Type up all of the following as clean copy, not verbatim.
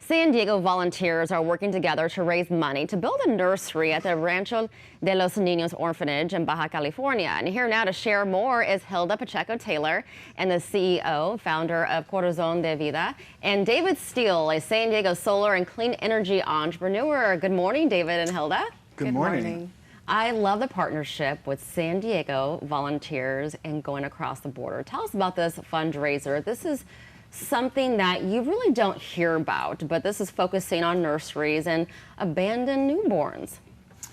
San Diego volunteers are working together to raise money to build a nursery at the Rancho de los Niños orphanage in Baja California. And here now to share more is Hilda Pacheco Taylor, and the CEO, founder of Corazon de Vida, and David Steele, a San Diego solar and clean energy entrepreneur. Good morning, David and Hilda. Good morning. I love the partnership with San Diego volunteers and going across the border. Tell us about this fundraiser. This is something that you really don't hear about, but this is focusing on nurseries and abandoned newborns.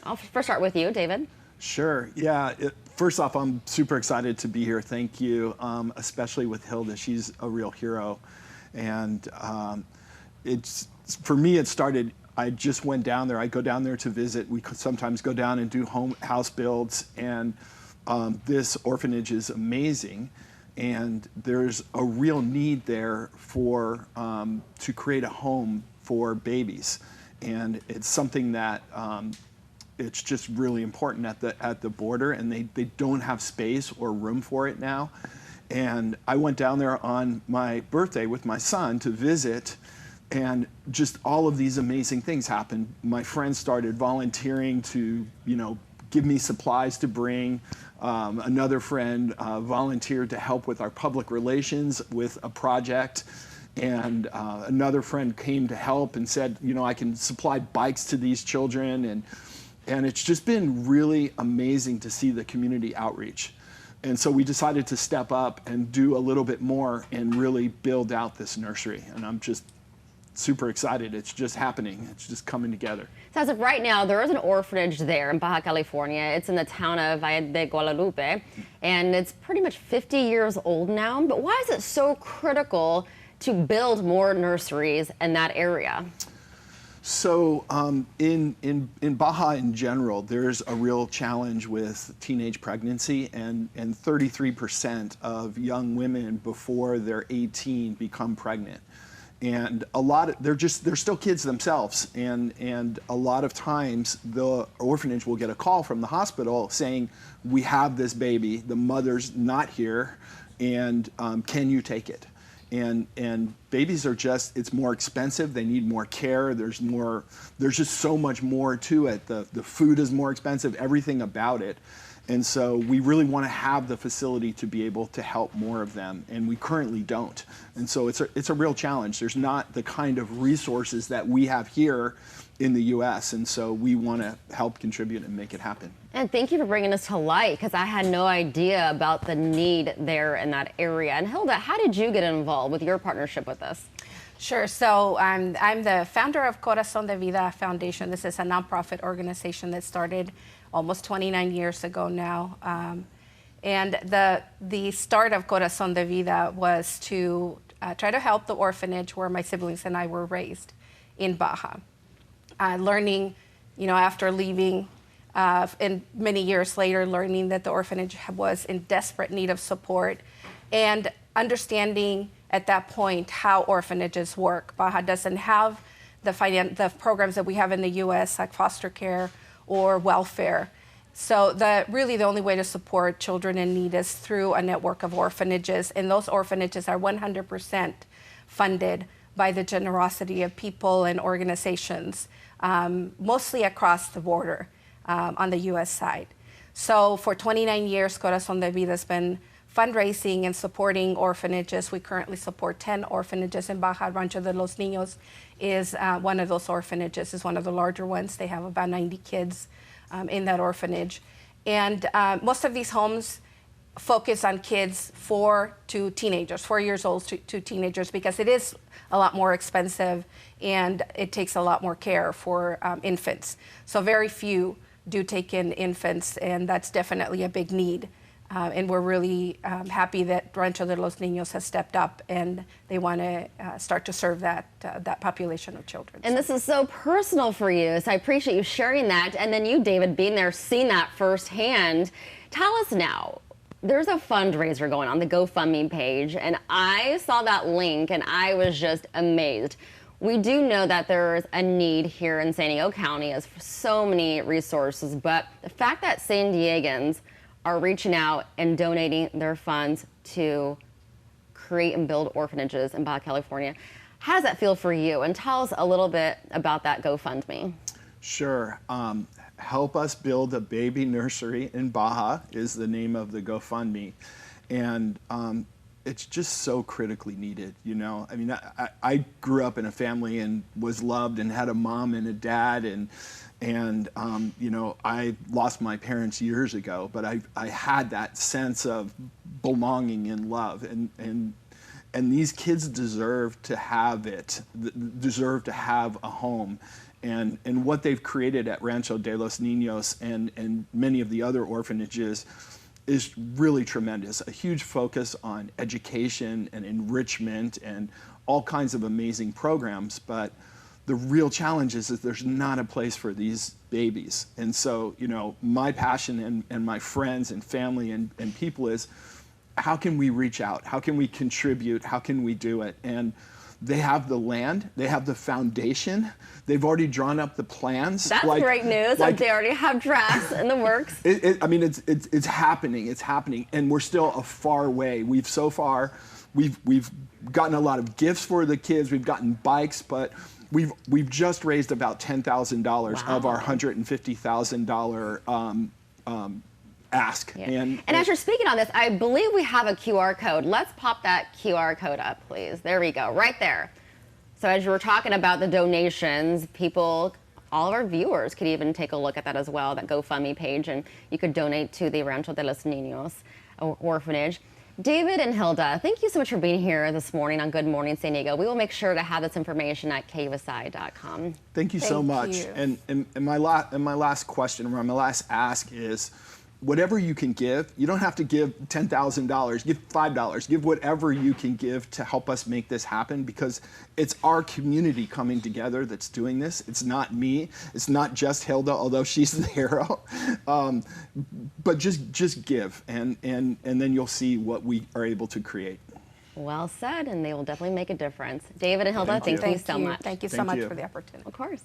I'll first start with you, David. Sure. Yeah. First off, I'm super excited to be here. Thank you, especially with Hilda. She's a real hero. And it's for me, it started, I just went down there. I go down there to visit. We sometimes go down and do house builds. And this orphanage is amazing. And there's a real need there for to create a home for babies, and it's something that it's just really important at the border, and they don't have space or room for it now. And I went down there on my birthday with my son to visit, and just all of these amazing things happened. My friends started volunteering to, give me supplies to bring. Another friend volunteered to help with our public relations with a project. And another friend came to help and said, I can supply bikes to these children. And it's just been really amazing to see the community outreach. And so we decided to step up and do a little bit more and really build out this nursery. And I'm just super excited. It's just happening. It's just coming together. So as of right now, there is an orphanage there in Baja California. It's in the town of Valle de Guadalupe, and it's pretty much 50 years old now. But why is it so critical to build more nurseries in that area? So in Baja in general, there's a real challenge with teenage pregnancy, and 33% of young women before they're 18 become pregnant. And they're still kids themselves, and a lot of times the orphanage will get a call from the hospital saying, we have this baby, the mother's not here, and can you take it? And babies are it's more expensive, they need more care, there's just so much more to it. The food is more expensive, everything about it. And so we really want to have the facility to be able to help more of them, and we currently don't. And so it's a real challenge. There's not the kind of resources that we have here in the U.S., and so we want to help contribute and make it happen. And thank you for bringing this to light, because I had no idea about the need there in that area. And Hilda, how did you get involved with your partnership with this? Sure. So I'm the founder of Corazon de Vida Foundation. This is a nonprofit organization that started almost 29 years ago now. And the start of Corazon de Vida was to try to help the orphanage where my siblings and I were raised in Baja. Learning, after leaving, and many years later, learning that the orphanage was in desperate need of support, and understanding at that point how orphanages work. Baja doesn't have the programs that we have in the U.S., like foster care or welfare. So really the only way to support children in need is through a network of orphanages, and those orphanages are 100% funded by the generosity of people and organizations, mostly across the border on the U.S. side. So for 29 years, Corazon de Vida has been fundraising and supporting orphanages. We currently support 10 orphanages in Baja. Rancho de los Niños is one of those orphanages. It's one of the larger ones. They have about 90 kids in that orphanage. And most of these homes focus on kids 4 to teenagers, 4 years old to teenagers, because it is a lot more expensive and it takes a lot more care for infants. So very few do take in infants, and that's definitely a big need. And we're really happy that Rancho de los Niños has stepped up, and they want to start to serve that population of children. And this is so personal for you, so I appreciate you sharing that. And then you, David, being there, seeing that firsthand. Tell us now, there's a fundraiser going on, the GoFundMe page, and I saw that link and I was just amazed. We do know that there's a need here in San Diego County as for so many resources, but the fact that San Diegans are reaching out and donating their funds to create and build orphanages in Baja California, How does that feel for you? And tell us a little bit about that GoFundMe. Sure. Help Us Build a Baby Nursery in Baja is the name of the GoFundMe. And it's just so critically needed, you know? I mean, I grew up in a family and was loved and had a mom and a dad, and you know, I lost my parents years ago, but I had that sense of belonging and love, and these kids deserve to have it, deserve to have a home. And what they've created at Rancho de los Niños and many of the other orphanages is really tremendous. A huge focus on education and enrichment and all kinds of amazing programs, but the real challenge is that there's not a place for these babies. And so, you know, my passion and my friends and family and people is, how can we reach out? How can we contribute? How can we do it? And they have the land, they have the foundation, they've already drawn up the plans. That's great news. Like, they already have drafts in the works. I mean, it's happening, and we're still a far way. We've gotten a lot of gifts for the kids, we've gotten bikes, but we've just raised about $10,000 of our $150,000 ask. Yeah. And as you're speaking on this, I believe we have a QR code. Let's pop that QR code up, please. There we go, right there. So as you were talking about the donations, people, all of our viewers could even take a look at that as well, that GoFundMe page, and you could donate to the Rancho de los Niños orphanage. David and Hilda, thank you so much for being here this morning on Good Morning San Diego. We will make sure to have this information at KUSI.com. Thank you so much. You. And my last question, or my last ask is, whatever you can give, you don't have to give $10,000, give $5, give whatever you can give to help us make this happen, because it's our community coming together that's doing this. It's not me, it's not just Hilda, although she's the hero. But just give, and then you'll see what we are able to create. Well said, and they will definitely make a difference. David and Hilda, thank you so much. Thank you so much for the opportunity. Of course.